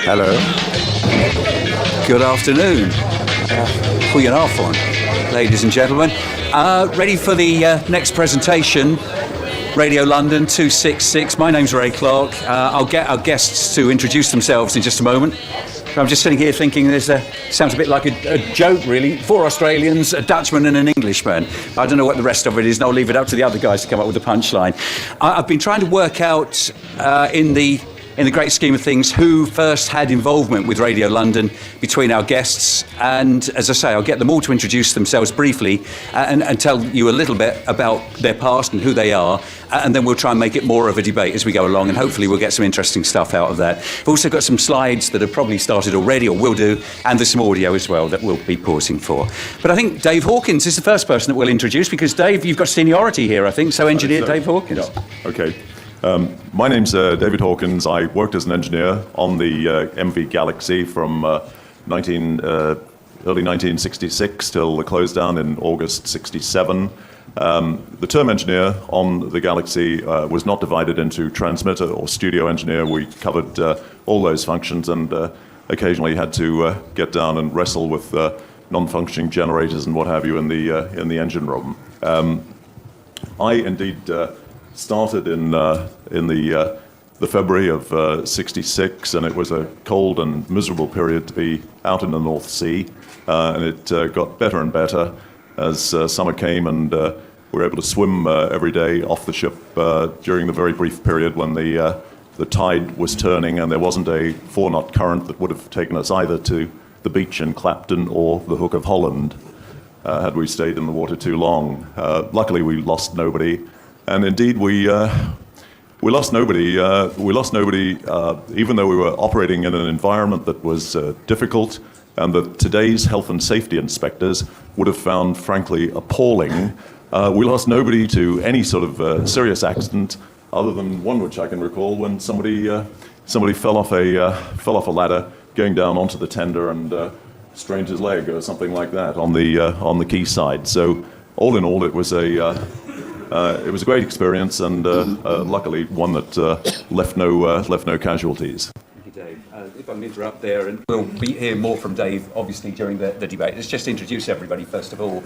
Hello. Good afternoon. Goedenavond, ladies and gentlemen. Ready for the next presentation, Radio London 266. My name's Ray Clark. I'll get our guests to introduce themselves in just a moment. I'm just sitting here thinking sounds a bit like a joke, really. 4 Australians, a Dutchman and an Englishman. I don't know what the rest of it is, and I'll leave it up to the other guys to come up with the punchline. I've been trying to work out in the great scheme of things, who first had involvement with Radio London between our guests. And as I say, I'll get them all to introduce themselves briefly and tell you a little bit about their past and who they are. And then we'll try and make it more of a debate as we go along. And hopefully we'll get some interesting stuff out of that. We've also got some slides that have probably started already or will do. And there's some audio as well that we'll be pausing for. But I think Dave Hawkins is the first person that we'll introduce, because Dave, you've got seniority here, I think. So engineer Dave Hawkins. Yeah. Okay. My name's David Hawkins. I worked as an engineer on the MV Galaxy from early 1966 till the close down in August 67. The term engineer on the Galaxy was not divided into transmitter or studio engineer. We covered all those functions and occasionally had to get down and wrestle with non-functioning generators and what have you in the engine room. I indeed started in the February of '66, and it was a cold and miserable period to be out in the North Sea, and it got better and better as summer came, and we were able to swim every day off the ship during the very brief period when the tide was turning, and there wasn't a 4-knot current that would have taken us either to the beach in Clapton or the Hook of Holland had we stayed in the water too long. Luckily, we lost nobody. And indeed, we lost nobody. We lost nobody, even though we were operating in an environment that was difficult, and that today's health and safety inspectors would have found, frankly, appalling. We lost nobody to any sort of serious accident, other than one which I can recall, when somebody fell off a ladder going down onto the tender and strained his leg or something like that on the quay side. So, all in all, it was a great experience, and luckily one that left no casualties. Thank you, Dave. If I can interrupt there, and we'll hear more from Dave, obviously, during the debate. Let's just introduce everybody, first of all.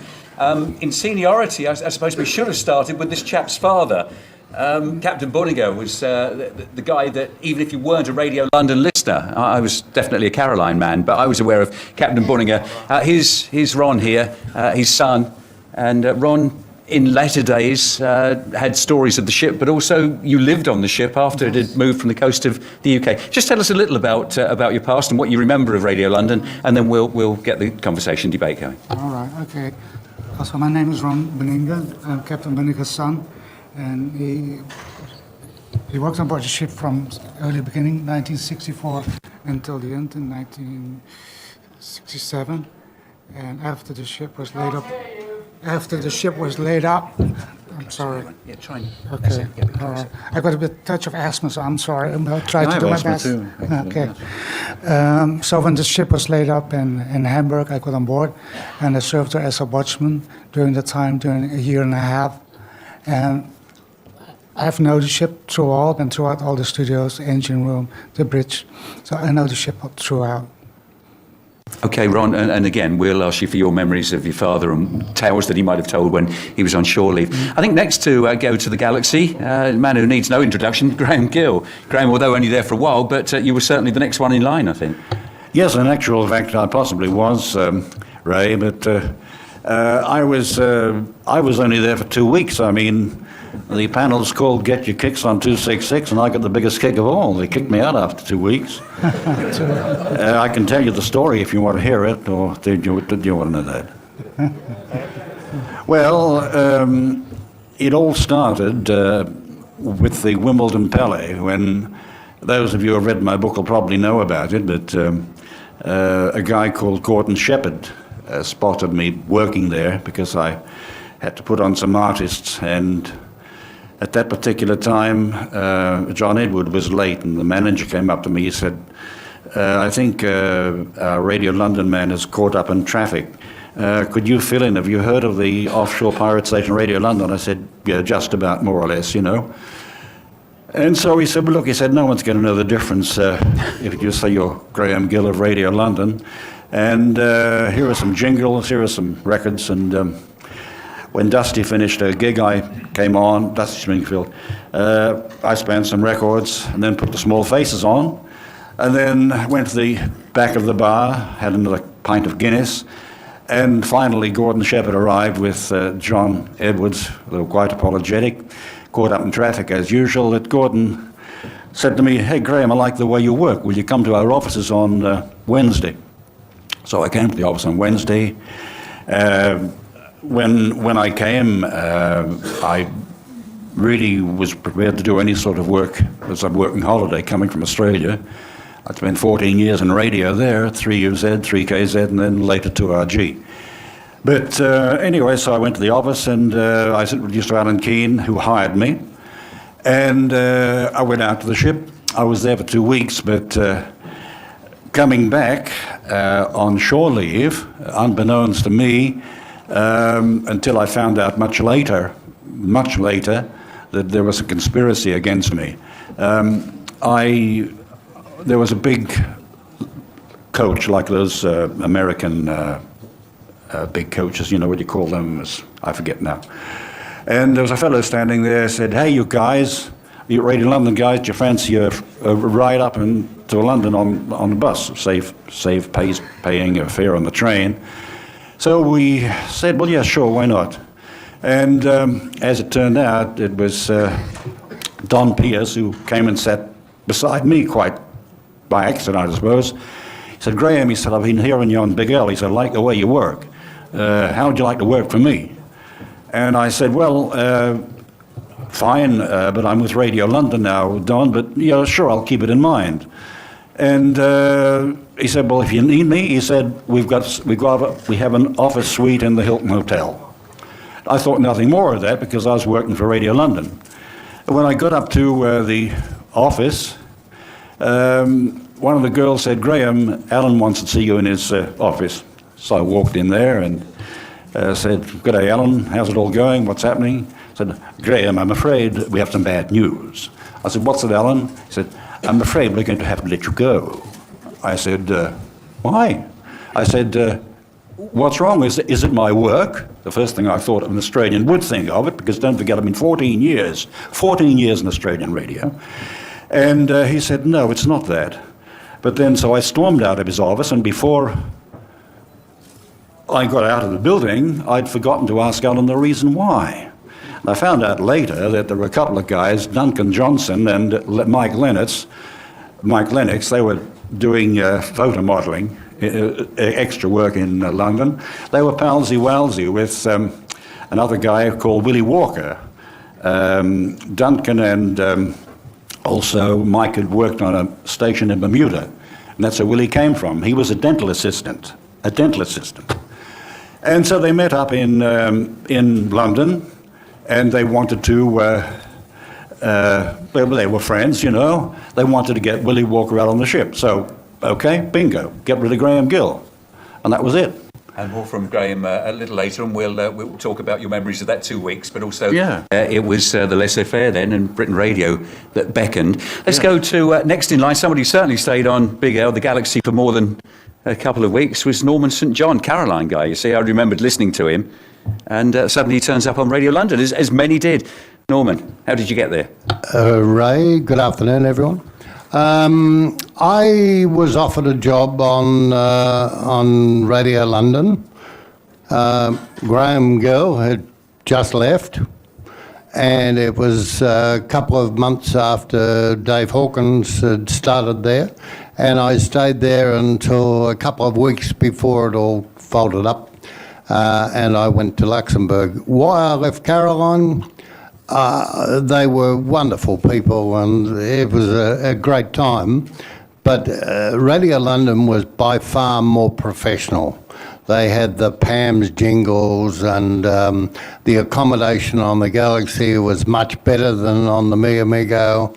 In seniority, I suppose we should have started with this chap's father. Captain Buninga was the guy that, even if you weren't a Radio London listener, I was definitely a Caroline man, but I was aware of Captain Buninga. Here's Ron here, his son, and Ron, in later days, had stories of the ship, but also you lived on the ship after it had moved from the coast of the UK. Just tell us a little about your past and what you remember of Radio London, and then we'll get the conversation debate going. All right, okay. So my name is Ron Beninga. I'm Captain Beninga's son, and he worked on board the ship from early beginning, 1964, until the end in 1967. And after the ship was laid up, I'm sorry. Yeah, try and... Okay. I got a bit touch of asthma, so I'm sorry. I'll try to do my best. Too. Okay. So when the ship was laid up in Hamburg, I got on board, and I served there as a watchman during a year and a half. And I've known the ship throughout all the studios, the engine room, the bridge. So I know the ship throughout. Okay, Ron, and again, we'll ask you for your memories of your father and tales that he might have told when he was on shore leave. I think next to go to the Galaxy, a man who needs no introduction, Graham Gill. Graham, although only there for a while, but you were certainly the next one in line, I think. Yes, in actual fact, I possibly was, Ray, but I was only there for 2 weeks. I mean, the panel's called Get Your Kicks on 266, and I got the biggest kick of all. They kicked me out after 2 weeks. I can tell you the story if you want to hear it, or did you want to know that? Well, it all started with the Wimbledon Palais, when those of you who have read my book will probably know about it, but a guy called Gordon Shepherd spotted me working there because I had to put on some artists, and at that particular time, John Edward was late, and the manager came up to me. He said, I think our Radio London man is caught up in traffic. Could you fill in? Have you heard of the offshore pirate station Radio London? I said, yeah, just about, more or less, you know. And so he said, well, look, he said, no one's going to know the difference if you say you're Graham Gill of Radio London. And here are some jingles, here are some records. And when Dusty finished a gig, I came on, Dusty Springfield. I spanned some records and then put the Small Faces on. And then went to the back of the bar, had another pint of Guinness. And finally, Gordon Shepherd arrived with John Edwards. They were quite apologetic. Caught up in traffic as usual. That Gordon said to me, hey, Graham, I like the way you work. Will you come to our offices on Wednesday? So I came to the office on Wednesday. When I came, I really was prepared to do any sort of work as a working holiday coming from Australia. I spent 14 years in radio there, 3UZ, 3KZ, and then later 2RG. But anyway, so I went to the office and I introduced to Alan Keane, who hired me. And I went out to the ship. I was there for 2 weeks, but coming back on shore leave, unbeknownst to me, until I found out much later, that there was a conspiracy against me. There was a big coach, like those American big coaches, you know what you call them, I forget now. And there was a fellow standing there, said, hey, you guys, you Radio London guys, do you fancy a ride up to London on the bus, save paying a fare on the train? So we said, well, yeah, sure, why not? And as it turned out, it was Don Pierce who came and sat beside me quite by accident, I suppose. He said, Graham, he said, I've been hearing you on Big L. He said, I like the way you work. How would you like to work for me? And I said, well, fine, but I'm with Radio London now, Don, but yeah, sure, I'll keep it in mind. And he said, well, if you need me, he said, we have an office suite in the Hilton Hotel. I thought nothing more of that because I was working for Radio London. When I got up to the office, one of the girls said, Graham, Alan wants to see you in his office. So I walked in there and said, good day, Alan, how's it all going? What's happening? I said, Graham, I'm afraid we have some bad news. I said, what's it, Alan? He said, I'm afraid we're going to have to let you go. I said, why? I said, what's wrong? Is it my work? The first thing I thought an Australian would think of it, because don't forget, I've been 14 years in Australian radio. And he said, no, it's not that. But then, so I stormed out of his office, and before I got out of the building, I'd forgotten to ask Alan the reason why. And I found out later that there were a couple of guys, Duncan Johnson and Mike Lennox, they were doing photo modelling, extra work in London. They were palsy-walsy with another guy called Willie Walker. Duncan and also Mike had worked on a station in Bermuda, and that's where Willie came from. He was a dental assistant. And so they met up in London, and they wanted to, they were friends, you know. They wanted to get Willie Walker out on the ship. So, okay, bingo, get rid of Graham Gill. And that was it. And more from Graham a little later, and we'll talk about your memories of that 2 weeks, but also it was the laissez-faire then and Britain Radio that beckoned. Let's go to next in line, somebody who certainly stayed on Big L, the Galaxy, for more than a couple of weeks, was Norman St John, Caroline guy. You see, I remembered listening to him, and suddenly he turns up on Radio London, as many did. Norman, how did you get there? Ray, good afternoon, everyone. I was offered a job on Radio London. Graham Gill had just left, and it was a couple of months after Dave Hawkins had started there, and I stayed there until a couple of weeks before it all folded up, and I went to Luxembourg. Why I left Caroline? They were wonderful people, and it was a great time. But Radio London was by far more professional. They had the Pam's jingles, and the accommodation on the Galaxy was much better than on the Mi Amigo.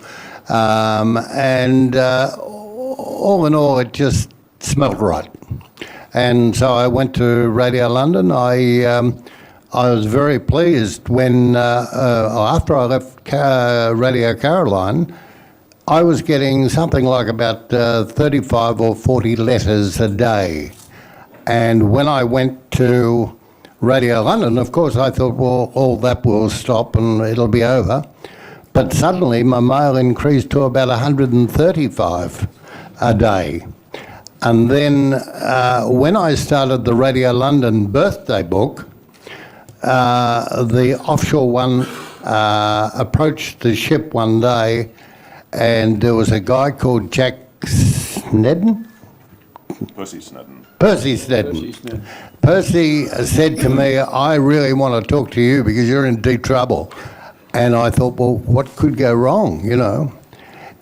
And all in all, it just smelled right. And so I went to Radio London. I was very pleased when, after I left Radio Caroline, I was getting something like about 35 or 40 letters a day. And when I went to Radio London, of course, I thought, well, all that will stop and it'll be over. But suddenly my mail increased to about 135 a day. And then when I started the Radio London birthday book, the offshore one approached the ship one day, and there was a guy called Jack Snedden? Percy Snedden. Percy Snedden. Percy said to me, I really want to talk to you because you're in deep trouble. And I thought, well, what could go wrong, you know?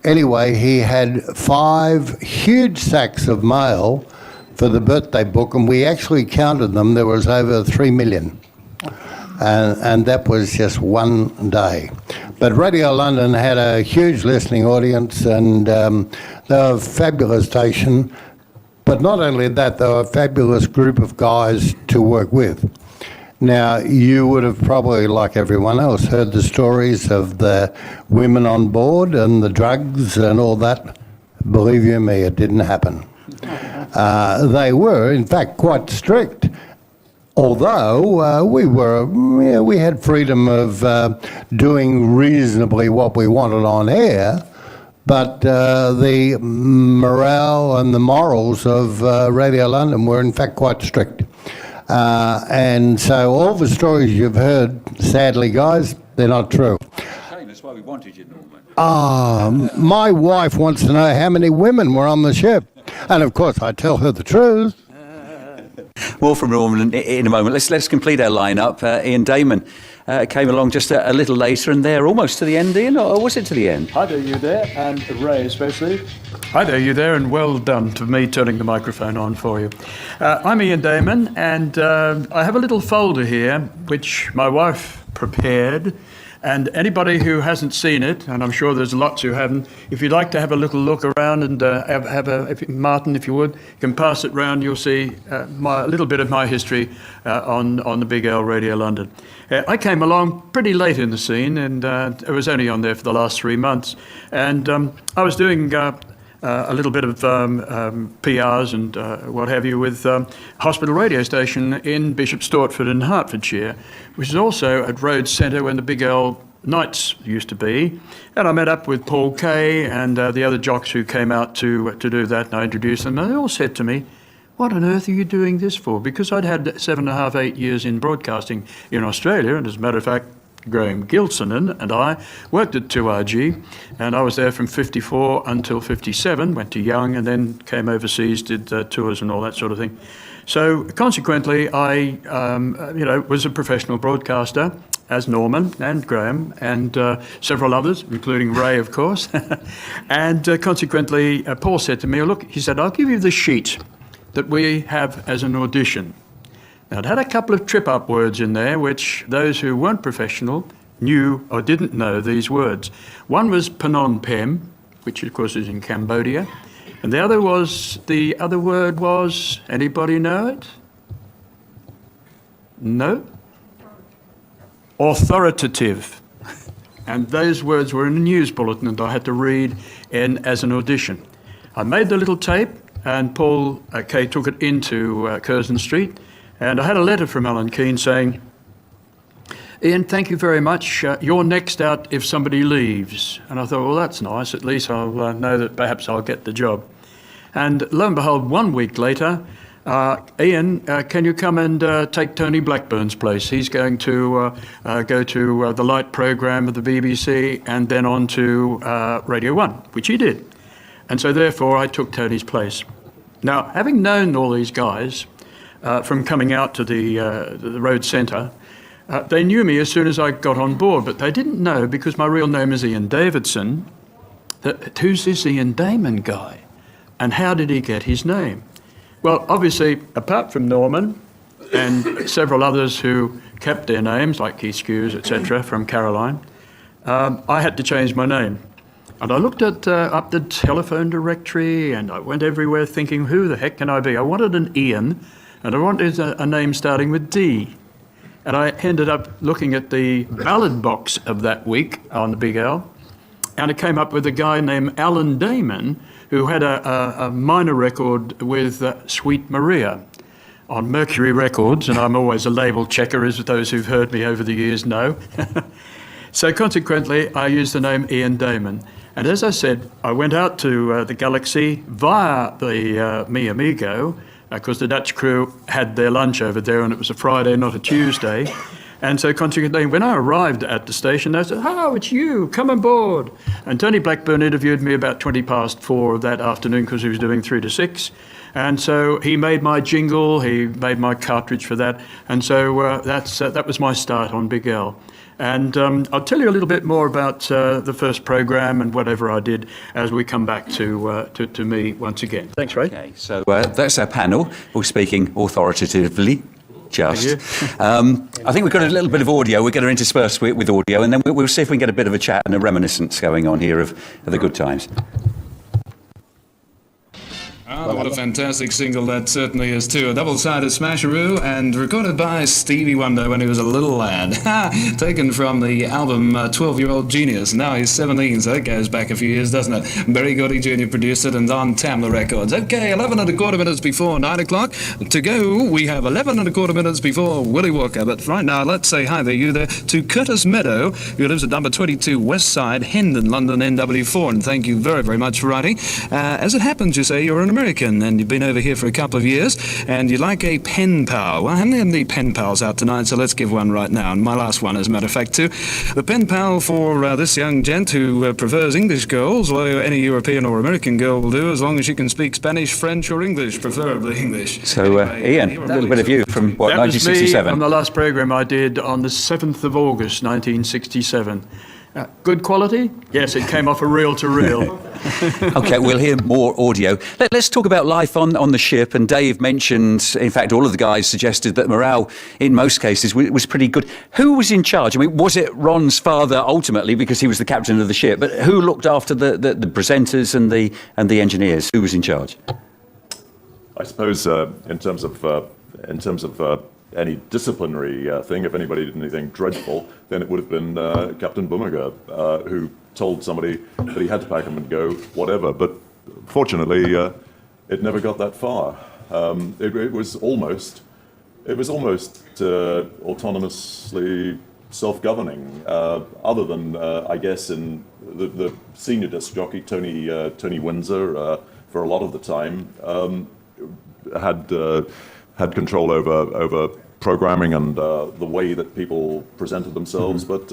Anyway, he had 5 huge sacks of mail for the birthday book, and we actually counted them. There was over 3 million. And that was just one day. But Radio London had a huge listening audience, and they were a fabulous station. But not only that, they were a fabulous group of guys to work with. Now, you would have probably, like everyone else, heard the stories of the women on board and the drugs and all that. Believe you me, it didn't happen. They were, in fact, quite strict. Although we had freedom of doing reasonably what we wanted on air, but the morale and the morals of Radio London were in fact quite strict. And so all the stories you've heard, sadly, guys, they're not true. That's why we wanted you, Norman. My wife wants to know how many women were on the ship. And of course, I tell her the truth. More from Norman in a moment. Let's complete our lineup. Ian Damon came along just a little later, and they're almost to the end, Ian, or was it to the end? Hi there, you there, and Ray especially. Hi there, you there, and well done for me turning the microphone on for you. I'm Ian Damon, and I have a little folder here which my wife prepared. And anybody who hasn't seen it, and I'm sure there's lots who haven't, if you'd like to have a little look around and Martin, if you would, can pass it round, you'll see a little bit of my history on the Big L Radio London. I came along pretty late in the scene, and I was only on there for the last 3 months. And I was doing a little bit of PRs and what have you with hospital radio station in Bishop Stortford in Hertfordshire, which is also at Rhodes Centre when the Big L nights used to be. And I met up with Paul Kay and the other jocks who came out to do that, and I introduced them, and they all said to me, what on earth are you doing this for? Because I'd had 7.5, 8 years in broadcasting in Australia, and as a matter of fact, Graham Gilson and I worked at 2RG, and I was there from 54 until 57, went to Young, and then came overseas, did tours and all that sort of thing. So consequently, I was a professional broadcaster, as Norman and Graham and several others, including Ray, of course. And consequently, Paul said to me, oh, look, he said, I'll give you the sheet that we have as an audition. Now, it had a couple of trip-up words in there, which those who weren't professional knew or didn't know these words. One was Phnom Penh, which of course is in Cambodia, and the other word was, anybody know it? No? Authoritative. And those words were in a news bulletin, and I had to read as an audition. I made the little tape, and Paul Kay took it into Curzon Street. And I had a letter from Alan Keane saying, Ian, thank you very much. You're next out if somebody leaves. And I thought, well, that's nice. At least I'll know that perhaps I'll get the job. And lo and behold, 1 week later, Ian, can you come and take Tony Blackburn's place? He's going to go to the Light programme of the BBC and then on to Radio 1, which he did. And so therefore, I took Tony's place. Now, having known all these guys, from coming out to the Rhodes Centre, they knew me as soon as I got on board, but they didn't know, because my real name is Ian Davidson, that who's this Ian Damon guy, and how did he get his name? Well, obviously, apart from Norman and several others who kept their names, like Keith Skews, etc., from Caroline, I had to change my name. And I looked at up the telephone directory, and I went everywhere thinking, who the heck can I be? I wanted an Ian, and I wanted a name starting with D. And I ended up looking at the ballad box of that week on the Big L, and it came up with a guy named Alan Damon, who had a minor record with Sweet Maria on Mercury Records, and I'm always a label checker, as those who've heard me over the years know. So consequently, I used the name Ian Damon. And as I said, I went out to the Galaxy via the Mi Amigo, because the Dutch crew had their lunch over there, and it was a Friday, not a Tuesday. And so consequently, when I arrived at the station, they said, "Oh, it's you, come on board." And Tony Blackburn interviewed me about 4:20 that afternoon, because he was doing 3 to 6. And so he made my jingle, he made my cartridge for that. And so that was my start on Big L. And I'll tell you a little bit more about the first program and whatever I did as we come back to me once again. Thanks, Ray. Okay, so that's our panel, all speaking authoritatively. Just. I think we've got a little bit of audio. We're going to intersperse with audio, and then we'll see if we can get a bit of a chat and a reminiscence going on here of the good times. Oh, what a fantastic single that certainly is too. A double-sided smasheroo, and recorded by Stevie Wonder when he was a little lad. Taken from the album 12-Year-Old Genius. Now he's 17, so that goes back a few years, doesn't it? Barry Gordy Jr. produced it and on Tamla Records. Okay, 11 1/4 minutes before 9 o'clock. To go, we have 11 1/4 minutes before Willie Walker. But right now, let's say hi there, you there, to Curtis Meadow, who lives at number 22 West Side, Hendon, London, NW4. And thank you very, very much for writing. As it happens, you say, you're an American, and you've been over here for a couple of years, and you like a pen pal. Well, I haven't had any pen pals out tonight, so let's give one right now, and my last one, as a matter of fact, too. The pen pal for this young gent who prefers English girls, although any European or American girl will do, as long as she can speak Spanish, French, or English, preferably English. So, Anyway, Ian, a little bit of you from, what, That was me 1967? on the last program I did on the 7th of August, 1967. Good quality? Yes, it came off a reel-to-reel. Okay, we'll hear more audio. Let's talk about life on the ship. And Dave mentioned, in fact, all of the guys suggested that morale, in most cases, was pretty good. Who was in charge? I mean, was it Ron's father ultimately, because he was the captain of the ship? But who looked after the presenters and the engineers? Who was in charge? I suppose in terms of any disciplinary thing, if anybody did anything dreadful, then it would have been Captain Buninga, who told somebody that he had to pack them and go, whatever. But fortunately, it never got that far. It was almost autonomously self-governing, other than I guess in the senior disc jockey Tony Windsor for a lot of the time had control over programming and the way that people presented themselves, but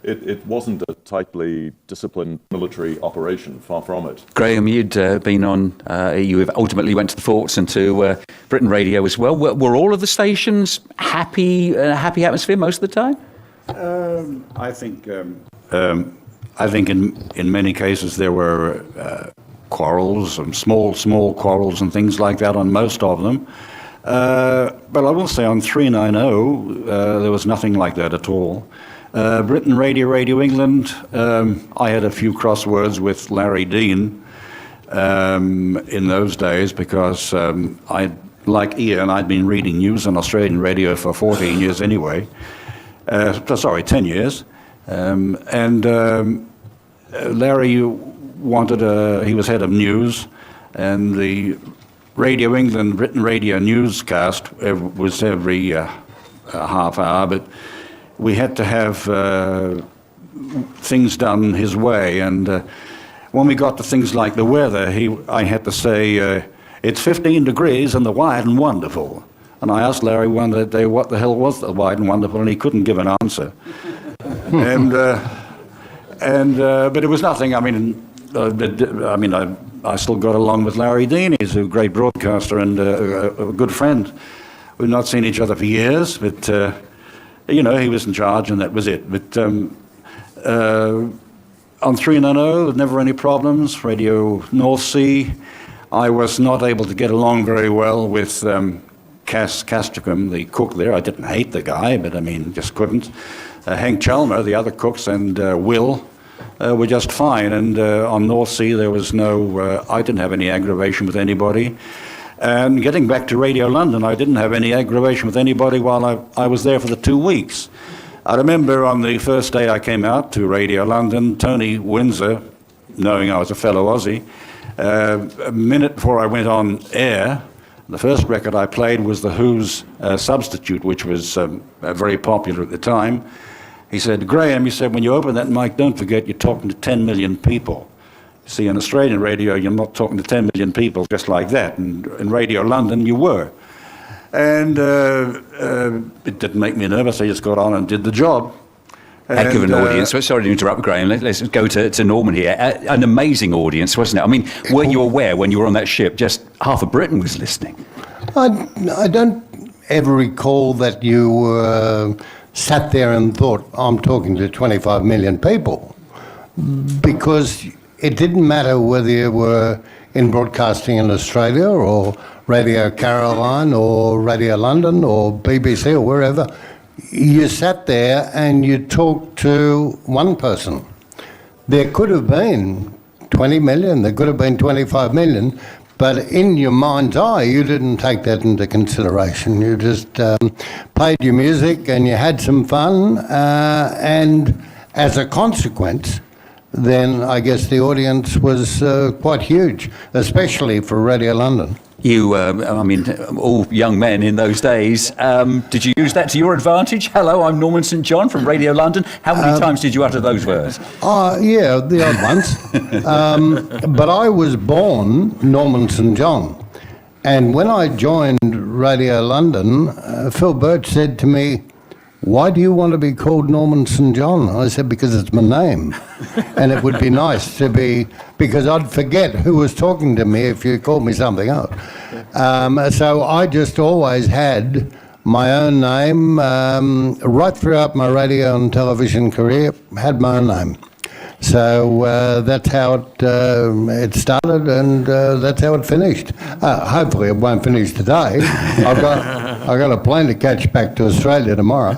it wasn't a tightly disciplined military operation, far from it. Graham, you'd been on, you ultimately went to the Forts and to Britain Radio as well. Were all of the stations happy atmosphere most of the time? I think in many cases there were quarrels and small quarrels and things like that on most of them. But I will say on 390, there was nothing like that at all. Britain Radio England, I had a few crosswords with Larry Dean in those days because like Ian, I'd been reading news on Australian radio for 14 years anyway. 10 years. Larry he was head of news, and the Radio England, Britain Radio newscast was every half hour, but we had to have things done his way. And when we got to things like the weather, I had to say, it's 15 degrees and the Wide and Wonderful. And I asked Larry one day what the hell was the Wide and Wonderful, and he couldn't give an answer. But it was nothing. I still got along with Larry Dean. He's a great broadcaster and a good friend. We've not seen each other for years, but he was in charge, and that was it. But on 390, there never any problems. Radio North Sea, I was not able to get along very well with Castricum, the cook there. I didn't hate the guy, but just couldn't. Hank Chalmer, the other cooks, and Will were just fine. And on North Sea, there was I didn't have any aggravation with anybody. And getting back to Radio London, I didn't have any aggravation with anybody while I was there for the 2 weeks. I remember on the first day I came out to Radio London, Tony Windsor, knowing I was a fellow Aussie, a minute before I went on air, the first record I played was The Who's Substitute, which was very popular at the time. He said, Graham, he said, when you open that mic, don't forget you're talking to 10 million people. You see, on Australian radio, you're not talking to 10 million people just like that. And in Radio London, you were. And it didn't make me nervous. I just got on and did the job. Heck of an audience. Sorry to interrupt, Graham. Let's go to Norman here. An amazing audience, wasn't it? I mean, were you aware when you were on that ship, just half of Britain was listening? I don't ever recall that you sat there and thought, I'm talking to 25 million people, because it didn't matter whether you were in broadcasting in Australia or Radio Caroline or Radio London or BBC or wherever. You sat there and you talked to one person. There could have been 20 million, there could have been 25 million, but in your mind's eye, you didn't take that into consideration. You just played your music and you had some fun, and as a consequence, then I guess the audience was quite huge, especially for Radio London. You, I mean, all young men in those days, did you use that to your advantage? Hello, I'm Norman St John from Radio London. How many times did you utter those words? Yeah, the odd ones. But I was born Norman St John. And when I joined Radio London, Phil Birch said to me, why do you want to be called Norman St John? I said, because it's my name. And it would be nice to be, because I'd forget who was talking to me if you called me something else. So I just always had my own name, right throughout my radio and television career, had my own name. So that's how it started, and that's how it finished. Hopefully it won't finish today. I've got a plane to catch back to Australia tomorrow.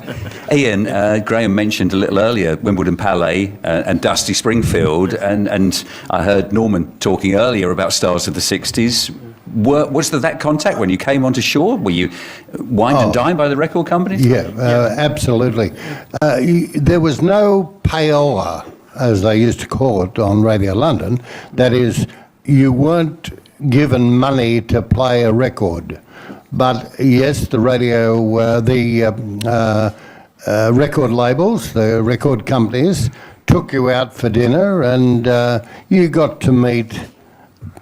Ian, Graham mentioned a little earlier Wimbledon Palais and Dusty Springfield, and I heard Norman talking earlier about stars of the 60s. Was there that contact when you came onto shore? Were you wined and dined by the record companies? Yeah, absolutely. There was no payola, as they used to call it on Radio London. That is, you weren't given money to play a record. But yes, the record labels, the record companies, took you out for dinner, and you got to meet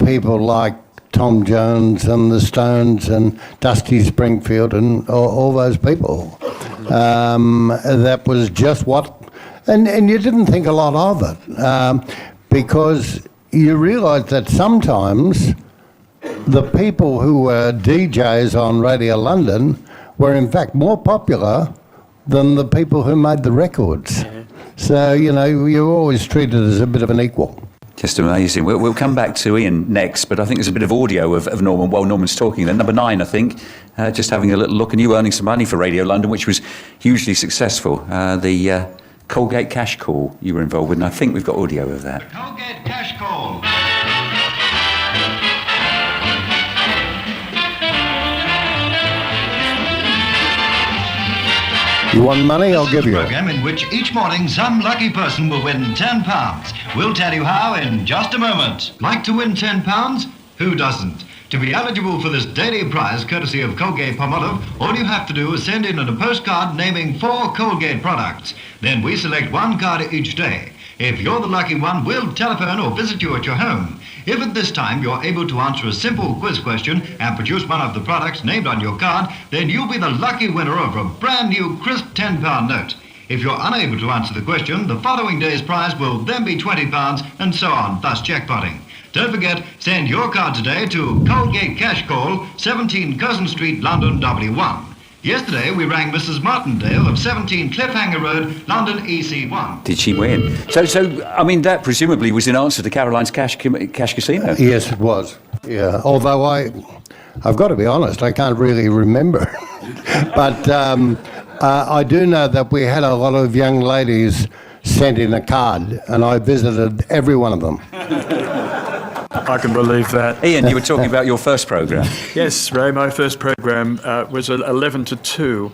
people like Tom Jones and the Stones and Dusty Springfield and all those people. That was just what... And you didn't think a lot of it, because you realised that sometimes the people who were DJs on Radio London were in fact more popular than the people who made the records. So, you know, you're always treated as a bit of an equal. Just amazing. We'll come back to Ian next, but I think there's a bit of audio of Norman while Norman's talking. Then number 9, I think, just having a little look, and you earning some money for Radio London, which was hugely successful. The Colgate Cash Call you were involved with, and I think we've got audio of that. Colgate Cash Call. You want money? I'll give you it. Program in which each morning some lucky person will win £10. We'll tell you how in just a moment. Like to win £10? Who doesn't? To be eligible for this daily prize, courtesy of Colgate Palmolive, all you have to do is send in a postcard naming 4 Colgate products. Then we select one card each day. If you're the lucky one, we'll telephone or visit you at your home. If at this time you're able to answer a simple quiz question and produce one of the products named on your card, then you'll be the lucky winner of a brand new crisp £10 note. If you're unable to answer the question, the following day's prize will then be £20 and so on, thus jackpotting. Don't forget, send your card today to Colgate Cash Call, 17 Curzon Street, London, W1. Yesterday, we rang Mrs. Martindale of 17 Cliffhanger Road, London, EC1. Did she win? So I mean, that presumably was in answer to Caroline's Cash Casino. Yes, it was. Yeah, although I've got to be honest, I can't really remember. But I do know that we had a lot of young ladies sent in a card, and I visited every one of them. I can believe that. Ian, you were talking about your first programme. Yes, Ray, my first programme was 11 to 2,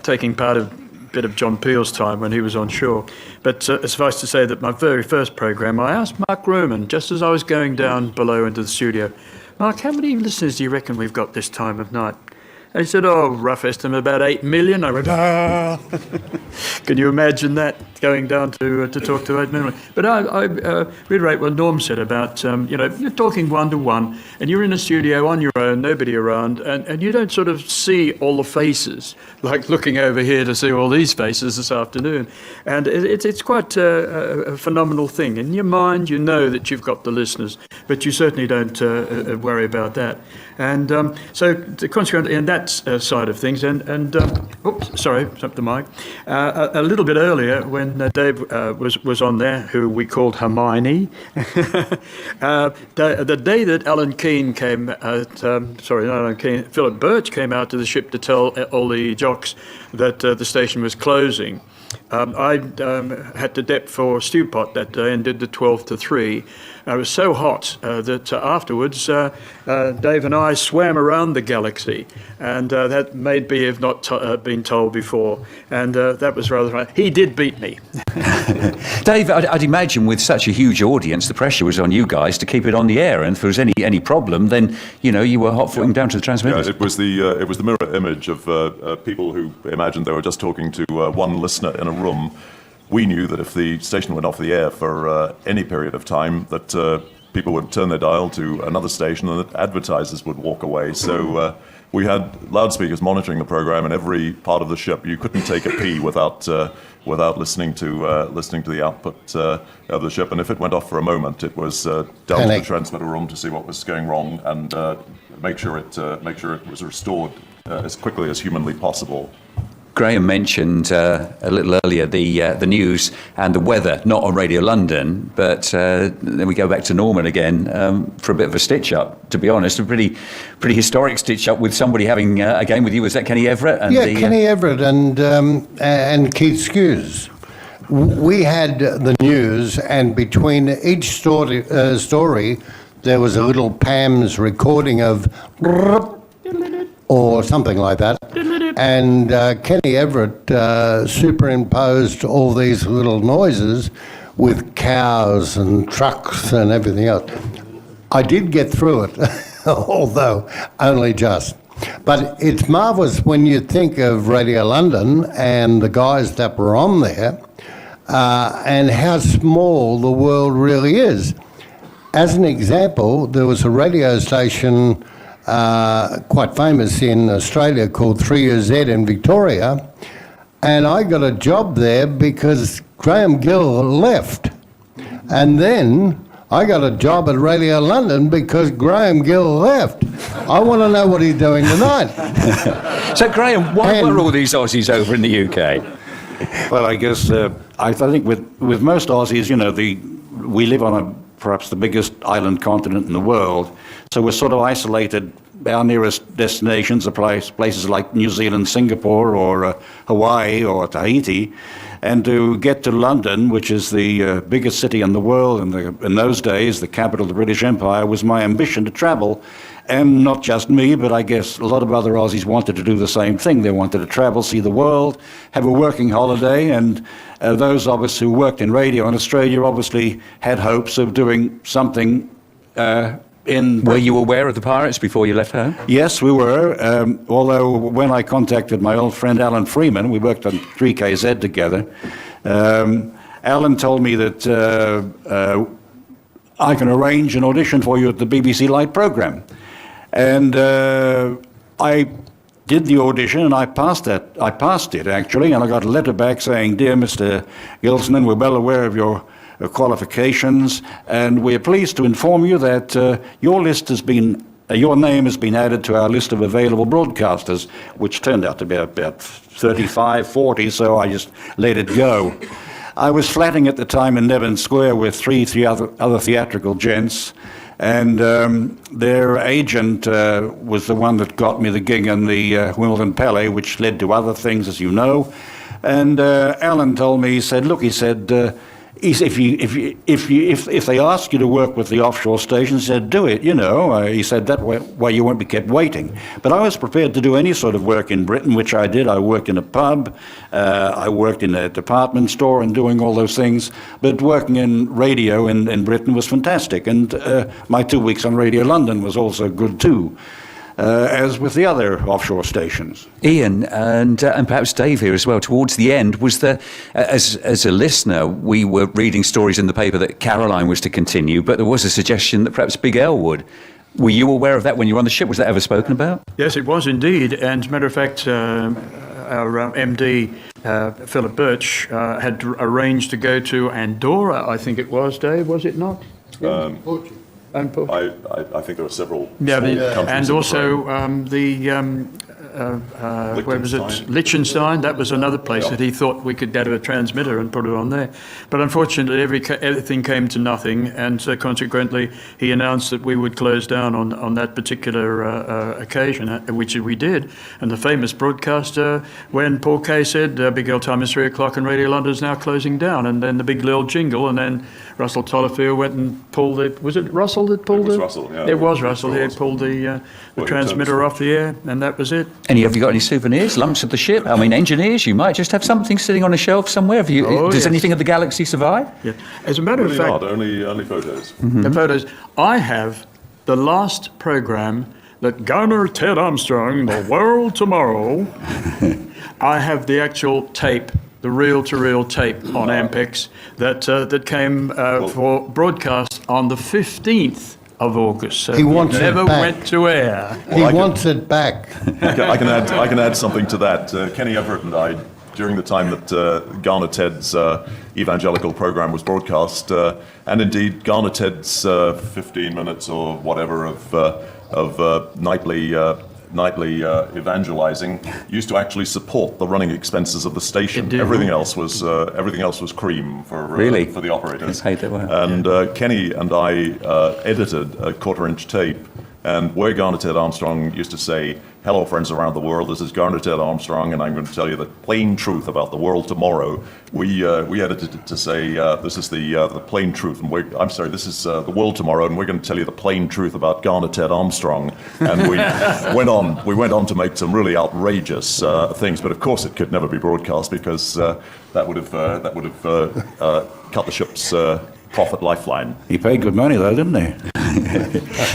taking part of a bit of John Peel's time when he was on shore. But suffice to say that my very first programme, I asked Mark Roman, just as I was going down below into the studio, Mark, how many listeners do you reckon we've got this time of night? And he said, oh, rough estimate, about 8 million. I went, ah. Can you imagine that, going down to talk to 8 million? But I reiterate what Norm said about, you're talking one-to-one, and you're in a studio on your own, nobody around, and you don't sort of see all the faces, like looking over here to see all these faces this afternoon. And it's quite a phenomenal thing. In your mind, you know that you've got the listeners, but you certainly don't worry about that. And so consequently, in that side of things, oops, sorry, up the mic. A little bit earlier, when Dave was on there, who we called Hermione, the day that Alan Keane came out, Philip Birch came out to the ship to tell all the jocks that the station was closing. I had to dep for stew pot that day and did the 12 to 3. It was so hot that afterwards Dave and I swam around the galaxy, and that may be have not been told before, and that was rather fun. He did beat me. Dave, I'd imagine with such a huge audience, the pressure was on you guys to keep it on the air, and if there was any problem, then you were hot-footing down to the transmitters. Yeah, it was the mirror image of people who imagined they were just talking to one listener in a room. We knew that if the station went off the air for any period of time, that people would turn their dial to another station and that advertisers would walk away. So we had loudspeakers monitoring the program in every part of the ship. You couldn't take a pee without listening to the output of the ship. And if it went off for a moment, it was down to the transmitter room to see what was going wrong and make sure it was restored as quickly as humanly possible. Graham mentioned a little earlier the news and the weather, not on Radio London, but then we go back to Norman again for a bit of a stitch-up, to be honest, a pretty historic stitch-up with somebody having a game with you. Was that Kenny Everett? And Kenny Everett and Keith Skews. We had the news, and between each story there was a little Pam's recording of or something like that. And Kenny Everett superimposed all these little noises with cows and trucks and everything else. I did get through it, although only just. But it's marvellous when you think of Radio London and the guys that were on there and how small the world really is. As an example, there was a radio station quite famous in Australia called 3UZ in Victoria, and I got a job there because Graham Gill left. And then I got a job at Radio London because Graham Gill left. I want to know what he's doing tonight. So, Graham, why were all these Aussies over in the UK? Well, I guess I think with most Aussies, we live on perhaps the biggest island continent in the world, so we're sort of isolated. Our nearest destinations are places like New Zealand, Singapore, or Hawaii, or Tahiti. And to get to London, which is the biggest city in the world in those days, the capital of the British Empire, was my ambition to travel. And not just me, but I guess a lot of other Aussies wanted to do the same thing. They wanted to travel, see the world, have a working holiday, and those of us who worked in radio in Australia obviously had hopes of doing something Were you aware of the pirates before you left home? Yes, we were. Although when I contacted my old friend Alan Freeman, we worked on 3KZ together, Alan told me that I can arrange an audition for you at the BBC Light programme. And I did the audition and I passed it actually, and I got a letter back saying, "Dear Mr. Gilson, we're well aware of your qualifications, and we're pleased to inform you that your name has been added to our list of available broadcasters," which turned out to be about 35, 40, so I just let it go. I was flatting at the time in Nevin Square with three other theatrical gents, and their agent was the one that got me the gig in the Wimbledon Palais, which led to other things, as you know. And Alan told me, he said, if they ask you to work with the offshore station, he said, do it, he said, that way you won't be kept waiting. But I was prepared to do any sort of work in Britain, which I did. I worked in a pub, I worked in a department store and doing all those things, but working in radio in Britain was fantastic, and my 2 weeks on Radio London was also good too. As with the other offshore stations. Ian and perhaps Dave here as well, towards the end, was there, as a listener, we were reading stories in the paper that Caroline was to continue, but there was a suggestion that perhaps Big L would. Were you aware of that when you were on the ship? Was that ever spoken about? Yes, it was indeed. And as a matter of fact, our MD, Philip Birch, had arranged to go to Andorra, I think it was, Dave, was it not? Portugal. I think there are several countries. And also where was it? Liechtenstein. That was another place that he thought we could get a transmitter and put it on there. But unfortunately, everything came to nothing, and so consequently, he announced that we would close down on that particular occasion, which we did. And the famous broadcaster, when Paul Kay said, "Big L time is 3 o'clock, and Radio London is now closing down," and then the big little jingle, and then Russell Tollifield went and pulled it. Was it Russell that pulled it? It was Russell, yeah. It was Russell. He had pulled the transmitter off the air, and that was it. Have you got any souvenirs, lumps of the ship? I mean, engineers, you might just have something sitting on a shelf somewhere. Does anything of the Galaxy survive? Yeah. As a matter of fact, not, only photos. The photos. I have the last program that garnered Ted Armstrong the world tomorrow. I have the actual tape, the reel-to-reel tape on Ampex that came for broadcast on the 15th of August. So He wants it never back. went to air. He wants it back. I can add something to that. Kenny Everett and I, during the time that Garner Ted's evangelical program was broadcast, and indeed Garner Ted's 15 minutes or whatever of nightly evangelizing used to actually support the running expenses of the station. Everything else was cream for the operators. Paid their way. And Kenny and I edited a quarter-inch tape, and where Garner Ted Armstrong used to say, "Hello, friends around the world. This is Garner Ted Armstrong, and I'm going to tell you the plain truth about the world tomorrow." We edited it to say, "This is the plain truth, and this is the world tomorrow, and we're going to tell you the plain truth about Garner Ted Armstrong." And we went on to make some really outrageous things, but of course it could never be broadcast because that would have cut the ship's profit lifeline. He paid good money, though, didn't he?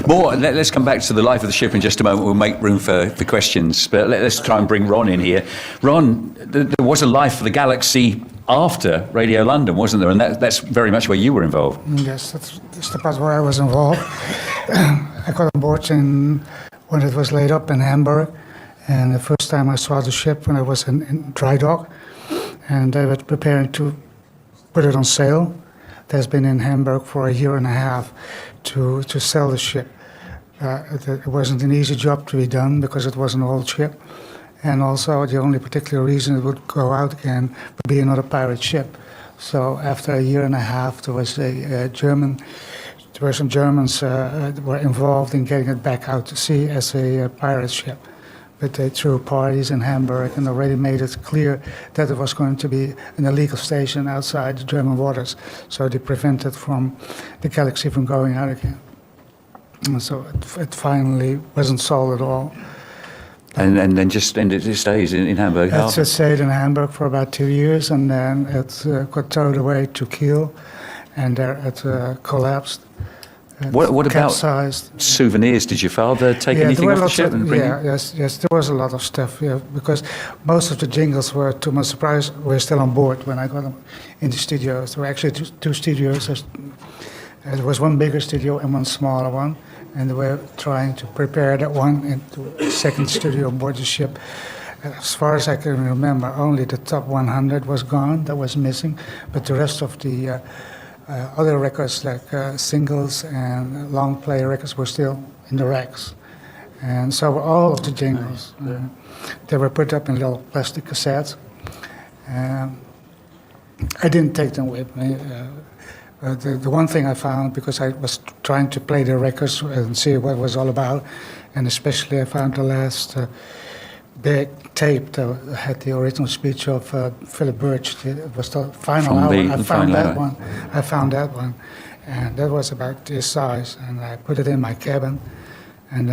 More. Let's come back to the life of the ship in just a moment. We'll make room for questions, but let's try and bring Ron in here. Ron, there was a life for the Galaxy after Radio London, wasn't there? And that's very much where you were involved. Yes, that's the part where I was involved. I got on board when it was laid up in Hamburg, and the first time I saw the ship when I was in dry dock, and they were preparing to put it on sail. There's been in Hamburg for a year and a half to sell the ship. It wasn't an easy job to be done because it was an old ship, and also the only particular reason it would go out again would be another pirate ship. So after a year and a half, there were some Germans that were involved in getting it back out to sea as a pirate ship. But they threw parties in Hamburg and already made it clear that it was going to be an illegal station outside the German waters. So they prevented the Galaxy from going out again. And so it finally wasn't sold at all. And then it stays in Hamburg. It stayed in Hamburg for about 2 years, and then it got towed away to Gill, and there it collapsed. What about capsized. Souvenirs? Did your father take anything off the ship and bring it? Yes, there was a lot of stuff, because most of the jingles were, to my surprise, were still on board when I got them in the studios. There were actually two studios. There was one bigger studio and one smaller one, and they were trying to prepare that one into a second studio on board the ship. As far as I can remember, only the top 100 was gone, that was missing, but the rest of the other records like singles and long play records were still in the racks. And so were all of the jingles. They were put up in little plastic cassettes. I didn't take them with me. The one thing I found, because I was trying to play the records and see what it was all about, and especially I found the last big tape that had the original speech of Philip Birch. It was the final From hour. the I found final that hour. one. I found that one, and that was about this size. And I put it in my cabin, and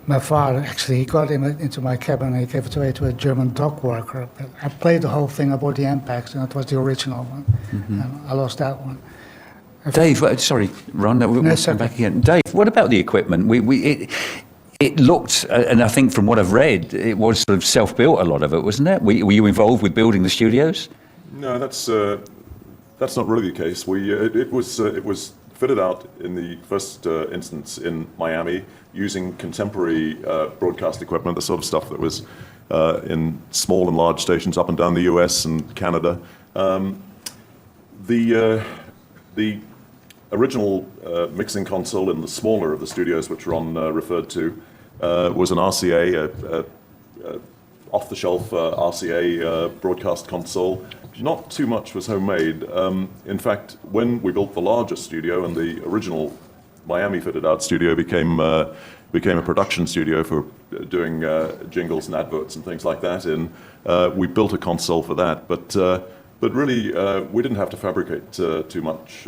my father actually he got him into my cabin and he gave it away to a German dock worker. But I played the whole thing about the impacts, and it was the original one. And I lost that one. Dave, sorry, Ron, we'll it's come okay. back again. Dave, what about the equipment? It looked, and I think from what I've read, it was sort of self-built, a lot of it, wasn't it? Were you involved with building the studios? No, that's not really the case. It was fitted out in the first instance in Miami using contemporary broadcast equipment, the sort of stuff that was in small and large stations up and down the US and Canada. The original mixing console in the smaller of the studios, which Ron referred to, was an RCA, off-the-shelf RCA broadcast console. Not too much was homemade. In fact, when we built the larger studio and the original Miami fitted-out studio became a production studio for doing jingles and adverts and things like that, and we built a console for that. But really, we didn't have to fabricate too much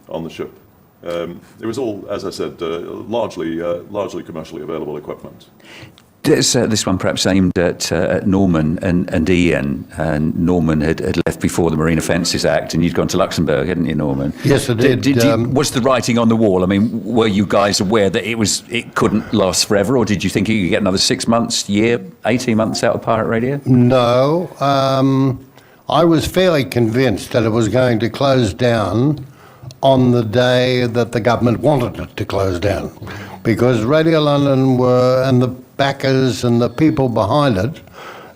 on the ship. It was all, as I said, largely commercially available equipment. This one perhaps aimed at Norman and Ian. And Norman had left before the Marine Offences Act, and you'd gone to Luxembourg, hadn't you, Norman? Yes, I did. Was the writing on the wall? I mean, were you guys aware that it couldn't last forever, or did you think you could get another 6 months, year, 18 months out of pirate radio? No, I was fairly convinced that it was going to close down on the day that the government wanted it to close down, because Radio London and the backers and the people behind it,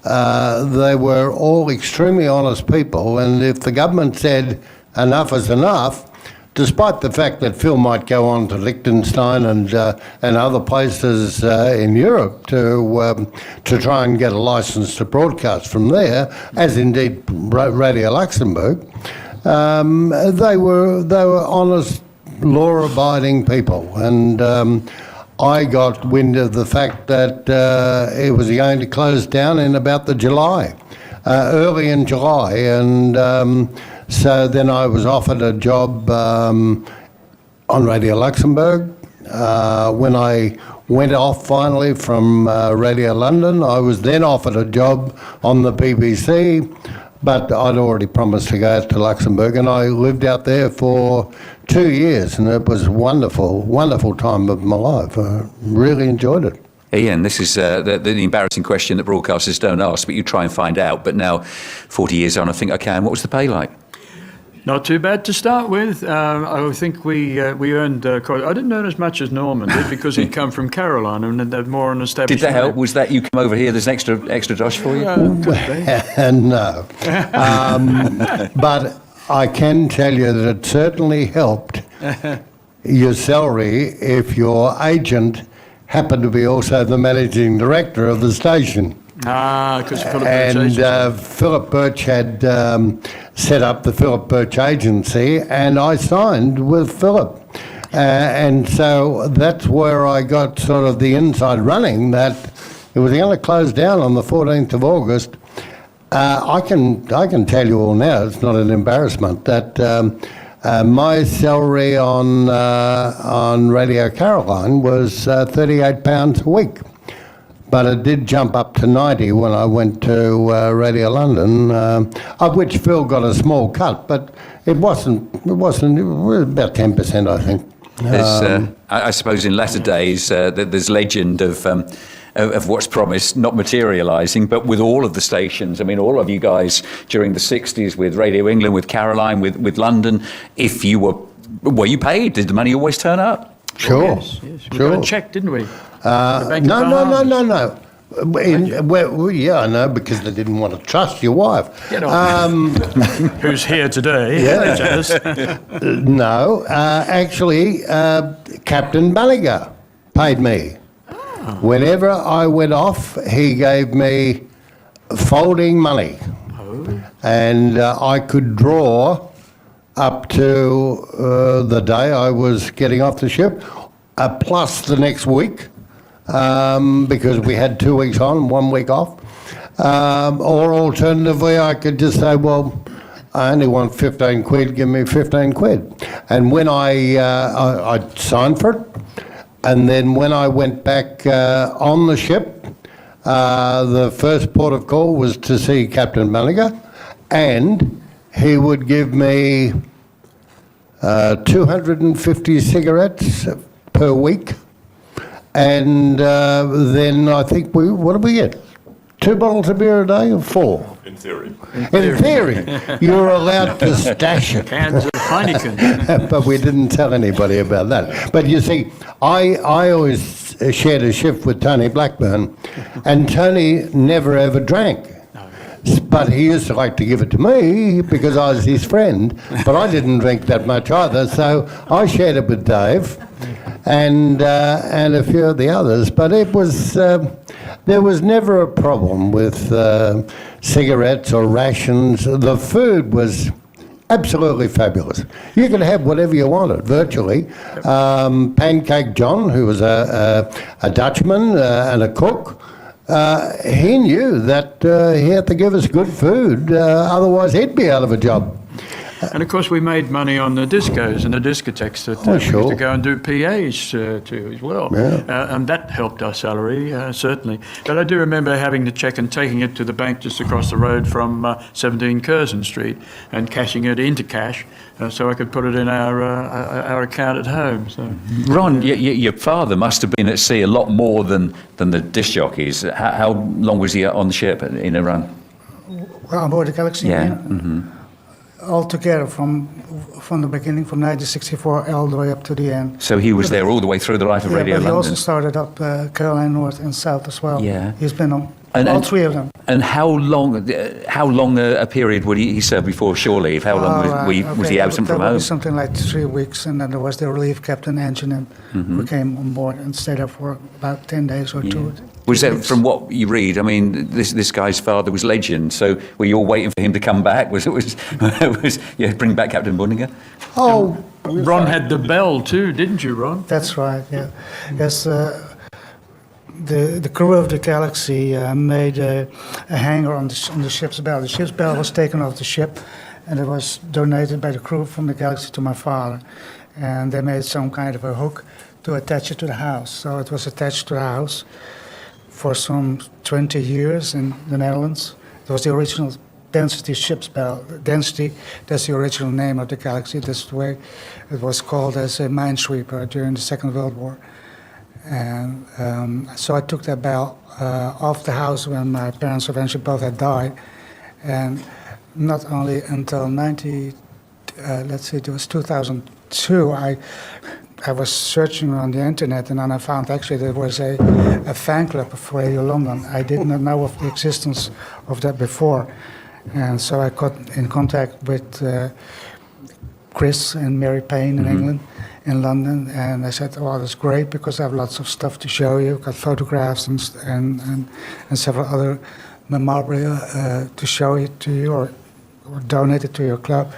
they were all extremely honest people, and if the government said enough is enough, despite the fact that Phil might go on to Liechtenstein and other places in Europe to try and get a license to broadcast from there, as indeed Radio Luxembourg, they were honest, law-abiding people, and I got wind of the fact that it was going to close down in about the July, early in July, and so then I was offered a job on Radio Luxembourg. When I went off finally from Radio London, I was then offered a job on the BBC, but I'd already promised to go out to Luxembourg, and I lived out there for 2 years, and it was a wonderful, wonderful time of my life. I really enjoyed it. Ian, this is the embarrassing question that broadcasters don't ask, but you try and find out. But now, 40 years on, I think I can. What was the pay like? Not too bad to start with. I think we earned quite. I didn't earn as much as Norman did because he'd come from Carolina and had more an established. Did that help? Was that you come over here? There's an extra dosh for you? No. But I can tell you that it certainly helped your salary if your agent happened to be also the managing director of the station. Because Philip Birch Agency. And Philip Birch had set up the Philip Birch Agency, and I signed with Philip. And so that's where I got sort of the inside running that it was going to close down on the 14th of August. I can tell you all now, it's not an embarrassment, that my salary on Radio Caroline was £38 a week. But it did jump up to 90 when I went to Radio London, of which Phil got a small cut, but it was about 10%, I think. I suppose in latter days, there's legend of what's promised not materialising, but with all of the stations, I mean, all of you guys during the 60s with Radio England, with Caroline, with London, if you were you paid? Did the money always turn up? Sure. Yes. We Sure. got a cheque, didn't we? No. Yeah, I know, because they didn't want to trust your wife. Get on. Who's here today? Yeah. Jealous. No, actually, Captain Beninga paid me. Whenever I went off, he gave me folding money. And I could draw up to the day I was getting off the ship, plus the next week. because we had 2 weeks on, 1 week off. Or alternatively, I could just say, well, I only want 15 quid, give me 15 quid. And when I signed for it, and then when I went back on the ship, the first port of call was to see Captain Beninga, and he would give me 250 cigarettes per week. And then I think what did we get? 2 bottles of beer a day or 4? In theory. In theory, you're allowed to stash it. Cans of Heineken. But we didn't tell anybody about that. But you see, I always shared a shift with Tony Blackburn, and Tony never ever drank. But he used to like to give it to me because I was his friend, but I didn't drink that much either, so I shared it with Dave and a few of the others. But it was there was never a problem with cigarettes or rations. The food was absolutely fabulous. You could have whatever you wanted, virtually. Pancake John, who was a Dutchman and a cook, he knew that he had to give us good food, otherwise he'd be out of a job. And of course, we made money on the discos and the discotheques that we used to go and do PAs to as well. Yeah. And that helped our salary, certainly. But I do remember having the cheque and taking it to the bank just across the road from 17 Curzon Street and cashing it into cash so I could put it in our account at home. So. Ron, your father must have been at sea a lot more than the disc jockeys. How long was he on the ship in a run? Well, aboard the Galaxy. Yeah. Altogether from the beginning, from 1964 all the way up to the end. So he was there all the way through the life of Radio but he London. also started up Caroline North and South as well. Yeah. He's been on all 3 of them. And how long a period would he serve before shore leave? How long was he absent from That home? was something like 3 weeks, and then there was the relief captain engineer who came on board and stayed up for about 10 days or 2 Was that weeks. from what you read? I mean, this guy's father was legend. So were you all waiting for him to come back? Bring back Captain Buninga? Oh, Ron had the bell too, didn't you, Ron? That's right, yeah. Yes, the crew of the Galaxy made a hanger on the ship's bell. The ship's bell was taken off the ship, and it was donated by the crew from the Galaxy to my father. And they made some kind of a hook to attach it to the house. So it was attached to the house for some 20 years in the Netherlands. It was the original Density ship's bell. Density, that's the original name of the Galaxy. That's the way it was called as a minesweeper during the Second World War. And so I took that bell off the house when my parents eventually both had died. And not only until it was 2002, I was searching on the internet, and then I found actually there was a fan club of Radio London. I did not know of the existence of that before. And so I got in contact with Chris and Mary Payne in England, in London, and I said, "Oh, that's great because I have lots of stuff to show you. I've got photographs and several other memorabilia to show it to you or donate it to your club."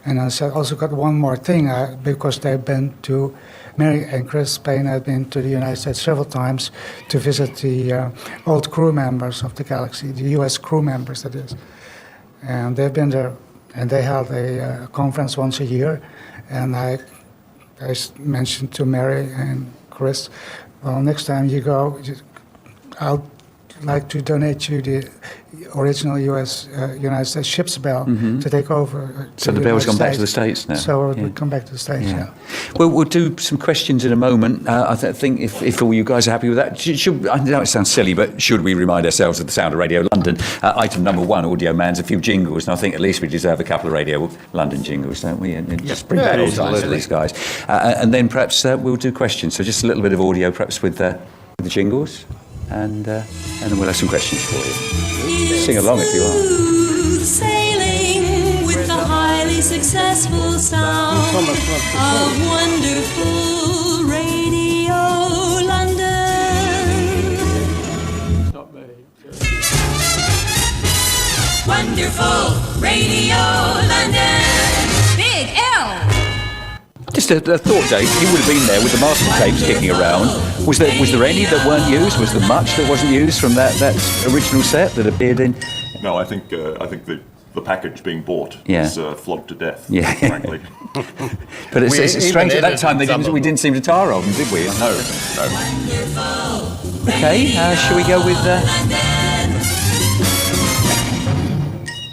And I said, "Also got one more thing because they've been to." Mary and Chris Payne had been to the United States several times to visit the old crew members of the Galaxy, the U.S. crew members, that is. And they've been there, and they held a conference once a year. And I mentioned to Mary and Chris, well, next time you go, I'll like to donate you the original United States ship's bell to take over. So the bell's gone back to the States now. So it would come back to the States, yeah. Well, we'll do some questions in a moment. I think if all you guys are happy with that, I know it sounds silly, but should we remind ourselves of the sound of Radio London? Item number 1, Audio Man's a few jingles, and I think at least we deserve a couple of Radio London jingles, don't we? And just bring back all time to these guys. And then perhaps we'll do questions. So just a little bit of audio, perhaps with the jingles, and then we'll have some questions for you. Sing along if you are. Sailing with the highly successful sound of wonderful Radio London. Wonderful Radio London. Big L. Just a thought, Dave. You would have been there with the master tapes kicking around. Was there any that weren't used? Was there much that wasn't used from that original set that appeared in? No, I think the package being bought was flogged to death. Yeah. Frankly. But it's strange. At that time, we didn't seem to tire of them, did we? No. Okay. Shall we go with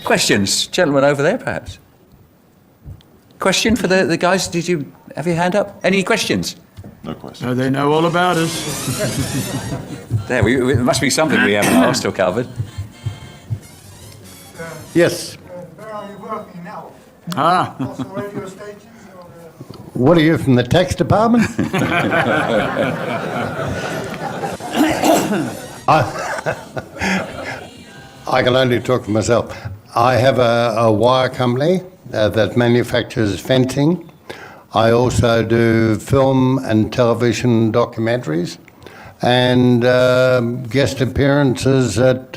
questions, gentlemen over there, perhaps? Question for the guys? Did you have your hand up? Any questions? No questions. No, they know all about us. There must be something we haven't asked or covered. Yes. Where are you working now? Ah. Also radio stations? What are you, from the tax department? I can only talk for myself. I have a wire company that manufactures fencing. I also do film and television documentaries and guest appearances at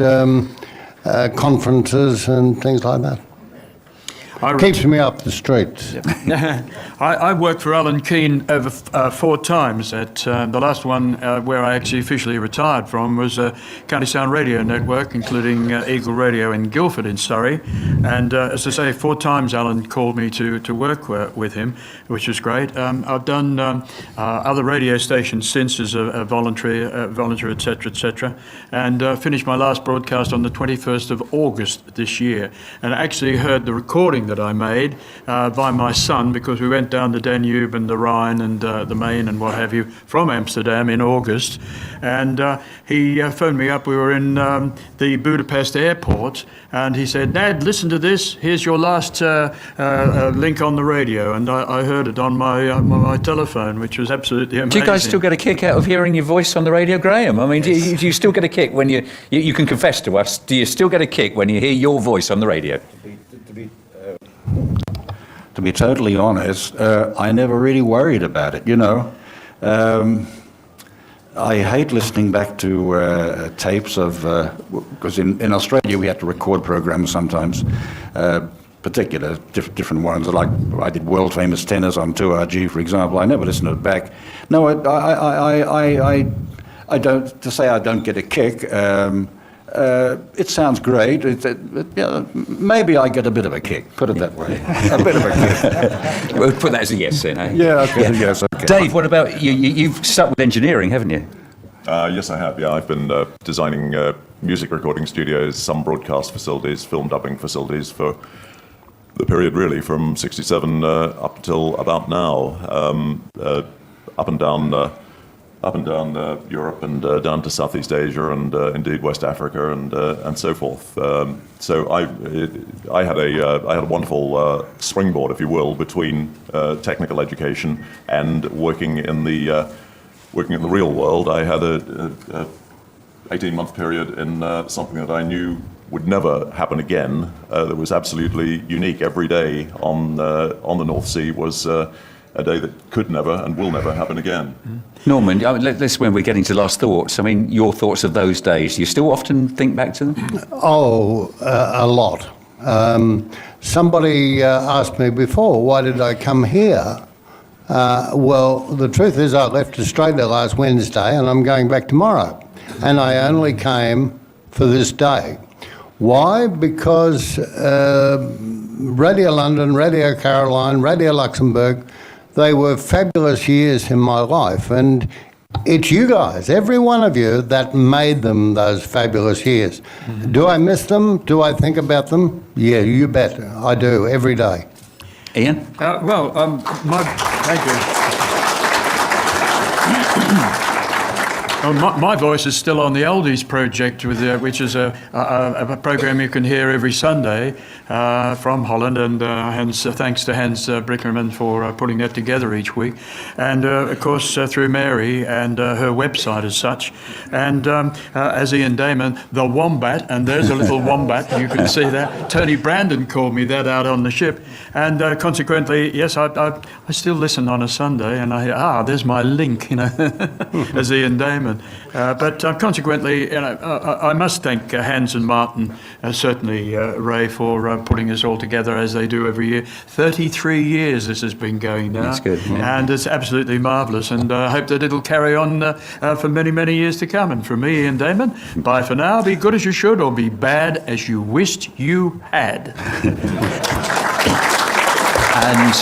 conferences and things like that. Keeps me up the streets. I worked for Alan Keane over 4 times. At the last one where I actually officially retired from was County Sound Radio Network, including Eagle Radio in Guildford in Surrey. And as I say, 4 times Alan called me to work with him, which was great. I've done other radio stations since as a volunteer, etc., and finished my last broadcast on the 21st of August this year. And I actually heard the recording that I made by my son, because we went down the Danube and the Rhine and the Main and what have you from Amsterdam in August, and he phoned me up. We were in the Budapest airport, and he said, "Dad, listen to this. Here's your last link on the radio," and I heard it on my telephone, which was absolutely amazing. Do you guys still get a kick out of hearing your voice on the radio, Graham? I mean, do you still get a kick when you can confess to us? Do you still get a kick when you hear your voice on the radio? To be totally honest, I never really worried about it, I hate listening back to tapes of, because in Australia we had to record programs sometimes, particular different ones, like I did World Famous Tennis on 2RG, for example. I never listened to it back. No, I don't, to say I don't get a kick, it sounds great. Maybe I get a bit of a kick, put it that way. A bit of a kick. We'll put that as a yes then, eh? Yeah, okay, yeah. Yes, okay. Dave, what about you? You've stuck with engineering, haven't you? Yes, I have. Yeah, I've been designing music recording studios, some broadcast facilities, film dubbing facilities for the period really from '67 up until about now, up and down Europe and down to Southeast Asia and indeed West Africa and so forth. So I had a wonderful springboard, if you will, between technical education and working in the real world. I had a 18-month period in something that I knew would never happen again. That was absolutely unique. Every day on the North Sea was a day that could never and will never happen again. Norman, let's when we're getting to last thoughts. I mean, your thoughts of those days. Do you still often think back to them? Oh, a lot. Somebody asked me before, why did I come here? Well, the truth is I left Australia last Wednesday and I'm going back tomorrow. And I only came for this day. Why? Because Radio London, Radio Caroline, Radio Luxembourg, they were fabulous years in my life, and it's you guys, every one of you, that made them those fabulous years. Mm-hmm. Do I miss them? Do I think about them? Yeah, you bet. I do, every day. Ian? Thank you. Well, my voice is still on the Oldies project, which is a program you can hear every Sunday from Holland, and thanks to Hans Brickerman for putting that together each week, and of course through Mary and her website as such, and as Ian Damon, the Wombat, and there's a little wombat, you can see that. Tony Brandon called me that out on the ship, and consequently, yes, I still listen on a Sunday, and I hear, there's my link, as Ian Damon. Damon. But consequently, I must thank Hans and Martin, certainly Ray, for putting us all together as they do every year. 33 years this has been going now. That's good. Yeah. And it's absolutely marvellous, and I hope that it'll carry on for many, many years to come. And from me, Ian Damon, bye for now. Be good as you should, or be bad as you wished you had. And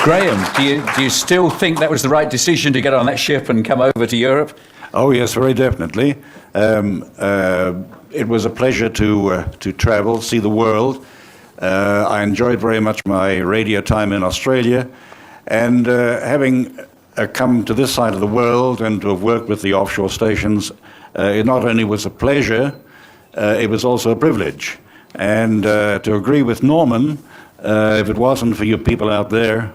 Graham, do you still think that was the right decision to get on that ship and come over to Europe? Oh yes, very definitely. It was a pleasure to travel, see the world. I enjoyed very much my radio time in Australia, and having come to this side of the world and to have worked with the offshore stations, it not only was a pleasure, it was also a privilege. And to agree with Norman, if it wasn't for you people out there,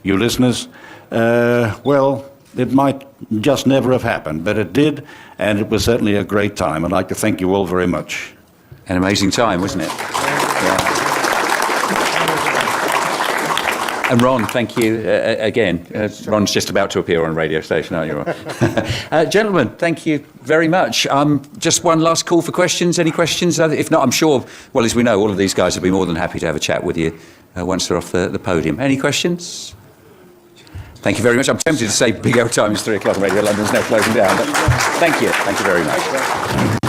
you listeners, well, it might just never have happened, but it did, and it was certainly a great time. I'd like to thank you all very much. An amazing time, wasn't it? Yeah. And Ron, thank you again. Ron's just about to appear on a radio station, aren't you, Ron? Gentlemen, thank you very much. Just one last call for questions. Any questions? If not, I'm sure, well, as we know, all of these guys will be more than happy to have a chat with you once they're off the podium. Any questions? Thank you very much. I'm tempted to say big old time is 3 o'clock and Radio London's now closing down, but thank you. Thank you very much.